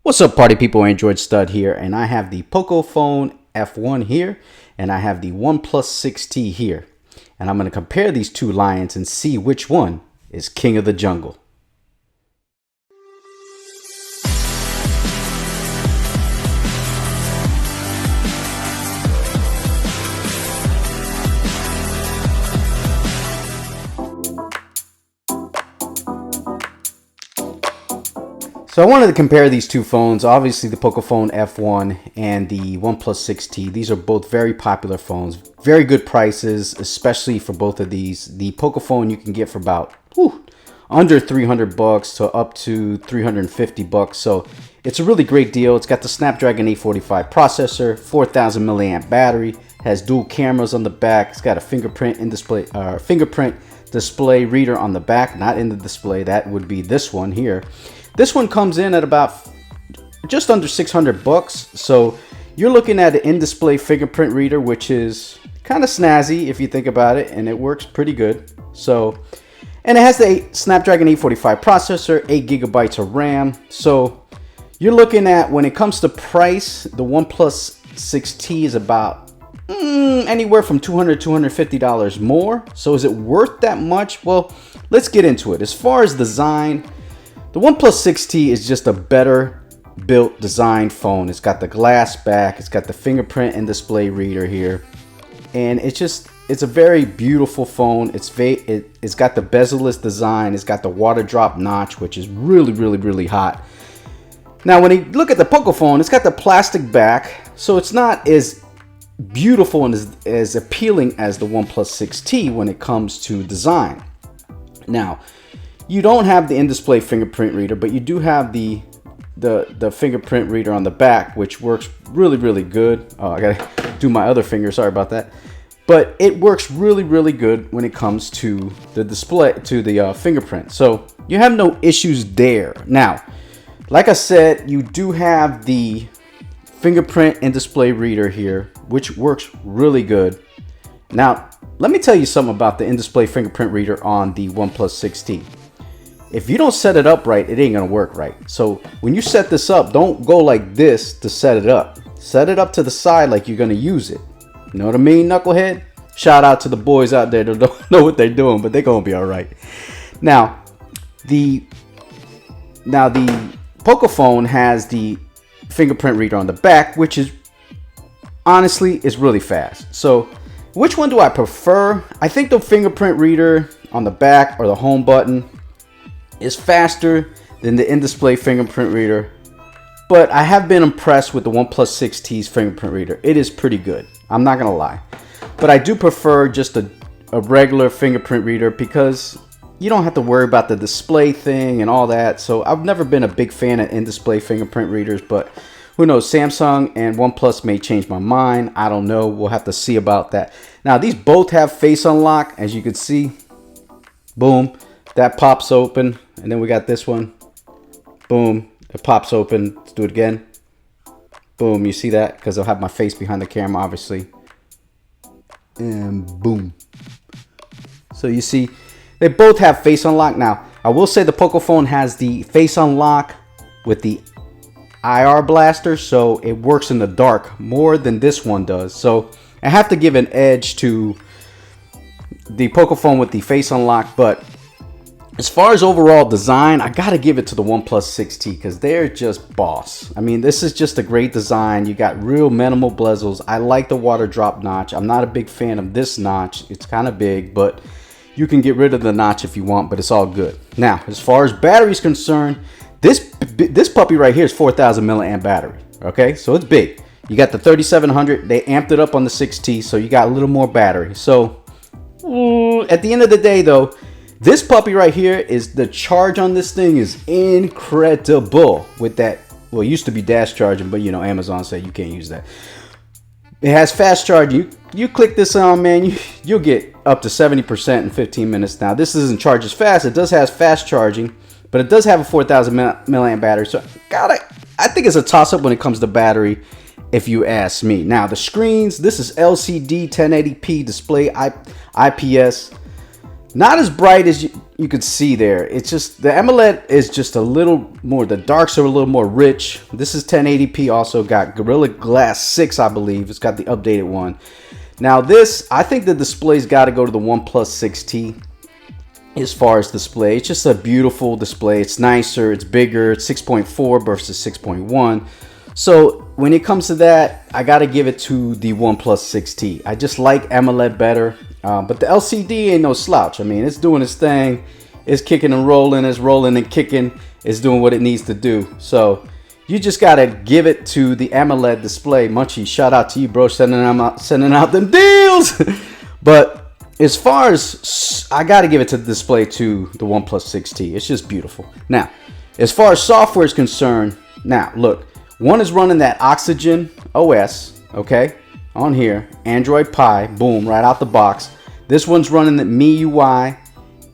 What's up, party people? AndroidStud here, and I have the Pocophone F1 here, and I have the OnePlus 6T here. And I'm going to compare these two lions and see which one is king of the jungle. So I wanted to compare these two phones, obviously the Pocophone F1 and the OnePlus 6T. These are both very popular phones, very good prices, especially for both of these. The Pocophone you can get for about under 300 bucks to up to 350 bucks. So it's a really great deal. It's got the Snapdragon 845 processor, 4000 milliamp battery, has dual cameras on the back. It's got a fingerprint display reader on the back, not in the display. That would be this one here. This one comes in at about just under 600 bucks. So you're looking at an in-display fingerprint reader, which is kind of snazzy if you think about it, and it works pretty good. So, and it has the Snapdragon 845 processor, 8 gigabytes of RAM. So you're looking at, when it comes to price, the OnePlus 6T is about anywhere from $200 to $250 more. So is it worth that much? Well, let's get into it. As far as design, the OnePlus 6T is just a better built designed phone. It's got the glass back, it's got the fingerprint and display reader here, and it's a very beautiful phone. It's got the bezel-less design, it's got the water drop notch, which is really hot. Now when you look at the Pocophone, it's got the plastic back, so it's not as beautiful and as appealing as the OnePlus 6T when it comes to design. Now, you don't have the in-display fingerprint reader, but you do have the fingerprint reader on the back, which works really good. Oh, I gotta do my other finger, sorry about that. But it works really good when it comes to the display, to the fingerprint. So you have no issues there. Now, like I said, you do have the fingerprint and display reader here, which works really good. Now, let me tell you something about the in-display fingerprint reader on the OnePlus 6T. If you don't set it up right, it ain't gonna work right. So when you set this up, don't go like this to set it up. Set it up to the side like you're gonna use it. You know what I mean, knucklehead? Shout out to the boys out there that don't know what they're doing, but they're gonna be all right. Now the Pocophone has the fingerprint reader on the back, which is honestly is really fast. So which one do I prefer? I think the fingerprint reader on the back, or the home button, is faster than the in-display fingerprint reader, but I have been impressed with the OnePlus 6T's fingerprint reader. It is pretty good, I'm not gonna lie, but I do prefer just a regular fingerprint reader because you don't have to worry about the display thing and all that. So I've never been a big fan of in-display fingerprint readers, but who knows, Samsung and OnePlus may change my mind. I don't know, we'll have to see about that. Now these both have face unlock, as you can see. Boom, that pops open. And then we got this one. Boom, it pops open. Let's do it again. Boom, you see that? Because I'll have my face behind the camera, obviously. And boom. So you see, they both have face unlock. Now, I will say the Pocophone has the face unlock with the IR blaster, so it works in the dark more than this one does. So I have to give an edge to the Pocophone with the face unlock, but as far as overall design, I gotta give it to the OnePlus 6T because they're just boss. I mean, this is just a great design. You got real minimal bezels. I like the water drop notch. I'm not a big fan of this notch. It's kind of big, but you can get rid of the notch if you want, but it's all good. Now, as far as battery is concerned, this puppy right here is 4000 milliamp battery. Okay, so it's big. You got the 3700. They amped it up on the 6T, so you got a little more battery. So at the end of the day, though, this puppy right here, is the charge on this thing is incredible with that. Well, it used to be dash charging, but you know, Amazon said you can't use that. It has fast charge. You click this on, man, you'll get up to 70% in 15 minutes. Now, this doesn't charge as fast. It does have fast charging, but it does have a 4000 milliamp battery. So I think it's a toss-up when it comes to battery, if you ask me. Now, the screens, this is LCD 1080p display, IPS. Not as bright as you could see there. It's just the AMOLED is just a little more, the darks are a little more rich. This is 1080p, also got Gorilla Glass 6, I believe. It's got the updated one. Now this, I think the display's got to go to the OnePlus 6T as far as display. It's just a beautiful display. It's nicer, it's bigger, it's 6.4 versus 6.1. So when it comes to that, I got to give it to the OnePlus 6T. I just like AMOLED better. But the LCD ain't no slouch. I mean, it's doing its thing. It's kicking and rolling. It's rolling and kicking. It's doing what it needs to do. So you just got to give it to the AMOLED display. Munchie, shout out to you, bro, sending out them deals. But as far as, I got to give it to the display to the OnePlus 6T. It's just beautiful. Now, as far as software is concerned, now look, one is running that Oxygen OS, okay? On here, Android Pie, boom, right out the box. This one's running the MIUI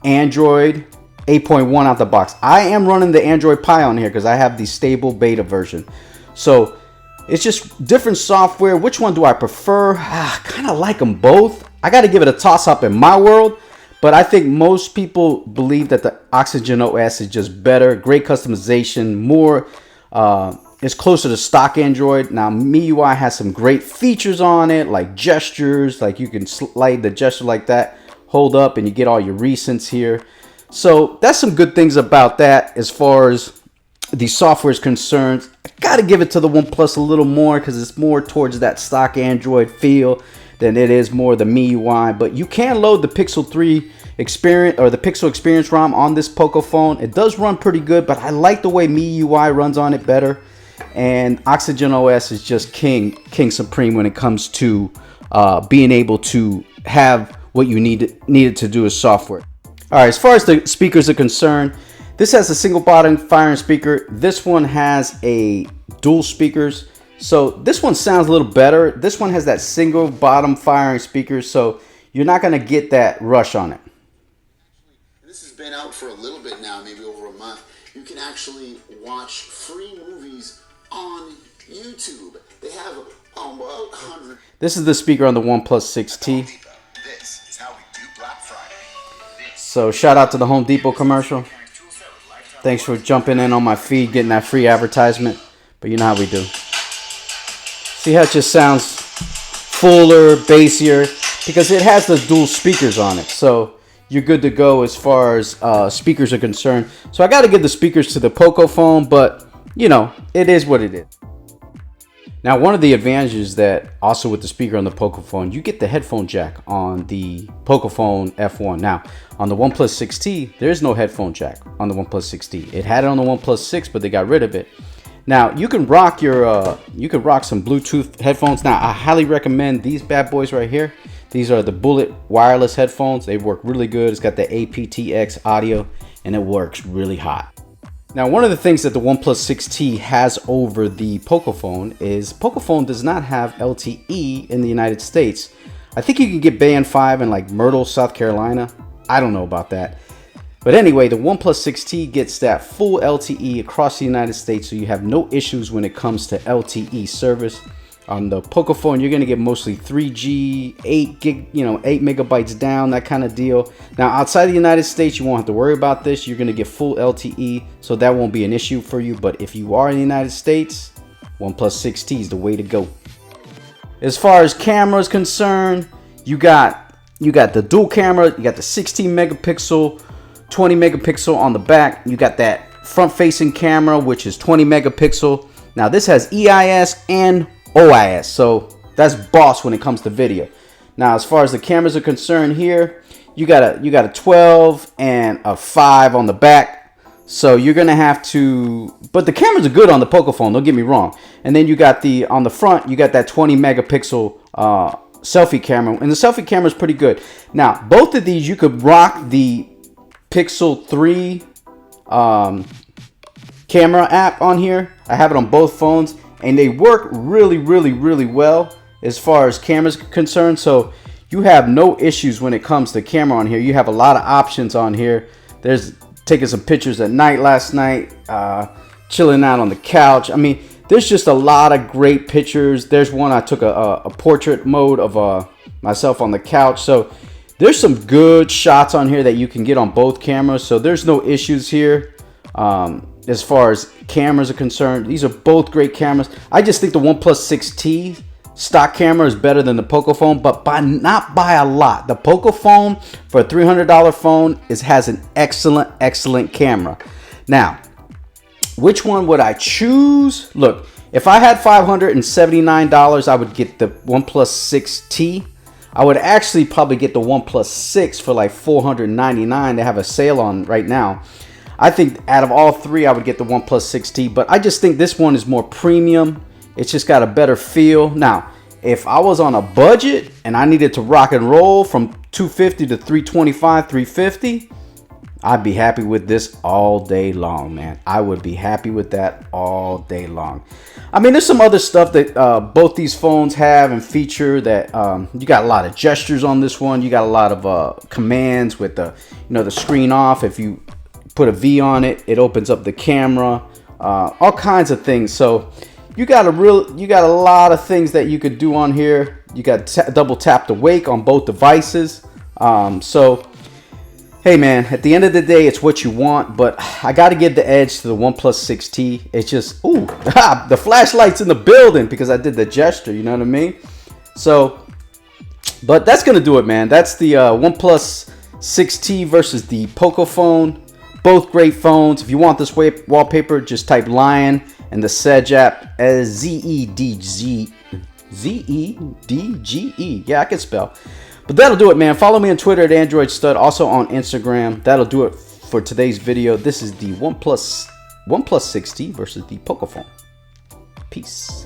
Android 8.1 out the box. I am running the Android Pie on here because I have the stable beta version. So it's just different software. Which one do I prefer? I kind of like them both. I got to give it a toss-up in my world, but I think most people believe that the Oxygen OS is just better. Great customization, more it's closer to stock Android. Now MIUI has some great features on it, like gestures, like you can slide the gesture like that, hold up, and you get all your recents here. So that's some good things about that as far as the software is concerned. I gotta give it to the OnePlus a little more because it's more towards that stock Android feel than it is more the MIUI. But you can load the Pixel 3 experience or the Pixel Experience ROM on this Pocophone. It does run pretty good, but I like the way MIUI runs on it better. And Oxygen OS is just king supreme when it comes to being able to have what you needed to do as software. All right, as far as the speakers are concerned, this has a single bottom firing speaker. This one has a dual speakers. So this one sounds a little better. This one has that single bottom firing speaker, so you're not gonna get that rush on it. This has been out for a little bit now, maybe over a month. You can actually watch free movies on YouTube. They have about 100. This is the speaker on the OnePlus 6T. This is how we do Black Friday. So shout out to the Home Depot commercial. Thanks for jumping in on my feed, getting that free advertisement. But you know how we do. See how it just sounds fuller, bassier, because it has the dual speakers on it. So you're good to go as far as speakers are concerned. So I got to give the speakers to the Pocophone, but you know, it is what it is. Now, one of the advantages that also with the speaker on the Pocophone, you get the headphone jack on the Pocophone F1. Now, on the OnePlus 6T, there is no headphone jack on the OnePlus 6T. It had it on the OnePlus 6, but they got rid of it. Now, you can rock your some Bluetooth headphones. Now, I highly recommend these bad boys right here. These are the Bullet wireless headphones. They work really good. It's got the aptX audio, and it works really hot. Now, one of the things that the OnePlus 6T has over the Pocophone is Pocophone does not have LTE in the United States. I think you can get Band 5 in like Myrtle, South Carolina. I don't know about that. But anyway, the OnePlus 6T gets that full LTE across the United States, so you have no issues when it comes to LTE service. On the Pocophone, you're going to get mostly 3G, 8 megabytes down, that kind of deal. Now, outside the United States, you won't have to worry about this. You're going to get full LTE, so that won't be an issue for you. But if you are in the United States, OnePlus 6T is the way to go. As far as camera is concerned, you got the dual camera, you got the 16 megapixel, 20 megapixel on the back. You got that front-facing camera, which is 20 megapixel. Now, this has EIS and OIS, so that's boss when it comes to video. Now, as far as the cameras are concerned here, you got a 12 and a 5 on the back, so you're gonna have to, but the cameras are good on the Pocophone, don't get me wrong. And then you got on the front, you got that 20 megapixel selfie camera, and the selfie camera is pretty good. Now, both of these you could rock the Pixel 3 camera app on here. I have it on both phones, and they work really well as far as cameras concerned. So you have no issues when it comes to camera on here. You have a lot of options on here. There's taking some pictures at night last night, chilling out on the couch. I mean, there's just a lot of great pictures. There's one I took a portrait mode of myself on the couch. So There's some good shots on here that you can get on both cameras, so there's no issues here as far as cameras are concerned. These are both great cameras. I just think the OnePlus 6T stock camera is better than the Pocophone, but not by a lot. The Pocophone, for a $300 phone, has an excellent camera. Now, which one would I choose? Look, if I had $579, I would get the OnePlus 6T. I would actually probably get the OnePlus 6 for like $499. They have a sale on right now. I think out of all three, I would get the OnePlus 6T, but I just think this one is more premium. It's just got a better feel. Now, if I was on a budget and I needed to rock and roll from $250 to $325, $350, I'd be happy with this all day long, man. I would be happy with that all day long. I mean, there's some other stuff that both these phones have and feature that you got a lot of gestures on this one. You got a lot of commands with the, the screen off. If you put a V on it, it opens up the camera, all kinds of things. So you got a lot of things that you could do on here. You got double tap to wake on both devices. So hey man, at the end of the day, it's what you want, but I got to give the edge to the OnePlus 6T. It's just, ooh, the flashlight's in the building because I did the gesture, you know what I mean? So, but that's going to do it, man. That's the OnePlus 6T versus the Pocophone. Both great phones. If you want this wallpaper, just type Lion and the Zedge app, Zedge. Yeah, I can spell. But that'll do it, man. Follow me on Twitter at AndroidStud, also on Instagram. That'll do it for today's video. This is the OnePlus 6T versus the Pocophone. Peace.